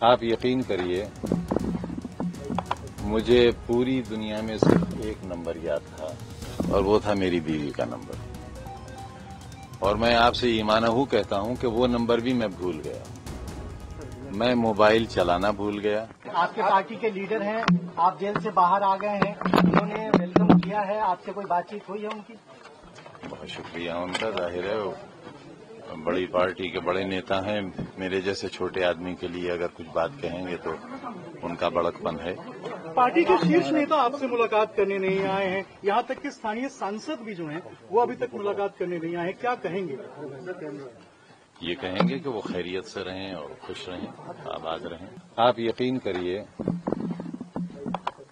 आप यकीन करिए, मुझे पूरी दुनिया में सिर्फ एक नंबर याद था और वो था मेरी बीवी का नंबर। और मैं आपसे ईमानहू कहता हूं कि वो नंबर भी मैं भूल गया। मैं मोबाइल चलाना भूल गया। आपके पार्टी के लीडर हैं, आप जेल से बाहर आ गए हैं, उन्होंने वेलकम किया है, आपसे कोई बातचीत हुई है उनकी? बहुत शुक्रिया उनका। जाहिर है वो बड़ी पार्टी के बड़े नेता हैं। मेरे जैसे छोटे आदमी के लिए अगर कुछ बात कहेंगे तो उनका बड़कपन है। पार्टी के शीर्ष नेता आपसे मुलाकात करने नहीं आए हैं, यहाँ तक कि स्थानीय सांसद भी जो हैं वो अभी तक मुलाकात करने नहीं आए हैं, क्या कहेंगे? ये कहेंगे कि वो खैरियत से रहें और खुश रहें, आबाद रहें। आप यकीन करिए,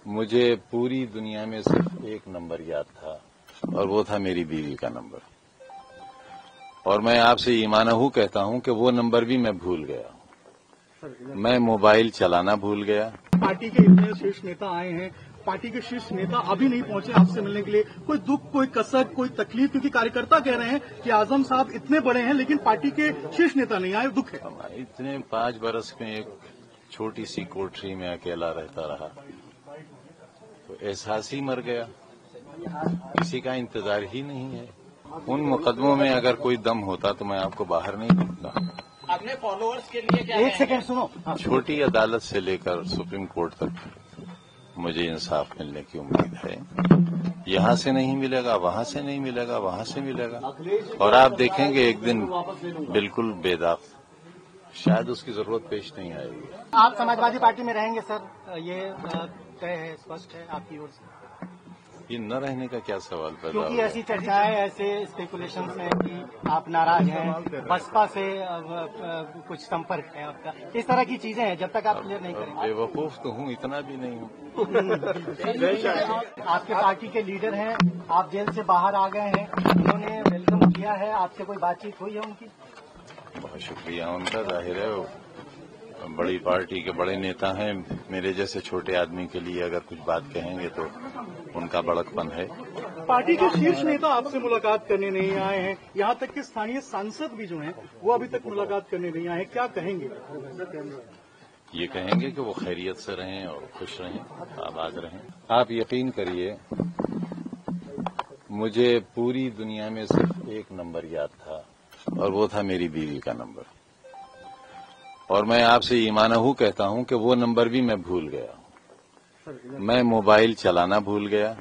मुझे पूरी दुनिया में सिर्फ एक नंबर याद था और वो था मेरी बीवी का नंबर। और मैं आपसे ईमानहू कहता हूं कि वो नंबर भी मैं भूल गया। मैं मोबाइल चलाना भूल गया। पार्टी के इतने शीर्ष नेता आए हैं, पार्टी के शीर्ष नेता अभी नहीं पहुंचे आपसे मिलने के लिए, कोई दुख, कोई कसक, कोई तकलीफ? क्योंकि कार्यकर्ता कह रहे हैं कि आजम साहब इतने बड़े हैं लेकिन पार्टी के शीर्ष नेता नहीं आए, दुख है। इतने 5 बरस में एक छोटी सी कोठरी में अकेला रहता रहा तो एहसास ही मर गया। किसी का इंतजार ही नहीं है। उन मुकदमों में अगर कोई दम होता तो मैं आपको बाहर नहीं निकलता। अपने फॉलोअर्स के लिए क्या? एक सेकंड सुनो। छोटी अदालत से लेकर सुप्रीम कोर्ट तक मुझे इंसाफ मिलने की उम्मीद है। यहाँ से नहीं मिलेगा, वहाँ से नहीं मिलेगा, वहाँ से मिलेगा, और आप देखेंगे एक दिन बिल्कुल बेदाग, शायद उसकी जरूरत पेश नहीं आएगी। आप समाजवादी पार्टी में रहेंगे सर, ये तय है, स्पष्ट है आपकी ओर से? ये न रहने का क्या सवाल पैदा क्योंकि होगा? ऐसी चर्चाएं, ऐसे स्पेकुलेशंस हैं कि आप नाराज हैं, बसपा से कुछ संपर्क है आपका, इस तरह की चीजें हैं। जब तक आप क्लियर नहीं करेंगे। बेवकूफ तो हूँ, इतना भी नहीं हूँ। आपके पार्टी के लीडर हैं, आप जेल से बाहर आ गए हैं, उन्होंने वेलकम किया है, आपसे कोई बातचीत हुई है उनकी? बहुत शुक्रिया उनका। जाहिर है वो बड़ी पार्टी के बड़े नेता हैं। मेरे जैसे छोटे आदमी के लिए अगर कुछ बात कहेंगे तो उनका बड़कपन है। पार्टी के शीर्ष नेता आपसे मुलाकात करने नहीं आए हैं, यहाँ तक कि स्थानीय सांसद भी जो हैं वो अभी तक मुलाकात करने नहीं आए हैं, क्या कहेंगे? ये कहेंगे कि वो खैरियत से रहें और खुश रहें, आबाद रहें। आप यकीन करिए, मुझे पूरी दुनिया में सिर्फ एक नंबर याद था और वो था मेरी बीवी का नंबर। और मैं आपसे ईमानहू कहता हूं कि वो नंबर भी मैं भूल गया। मैं मोबाइल चलाना भूल गया।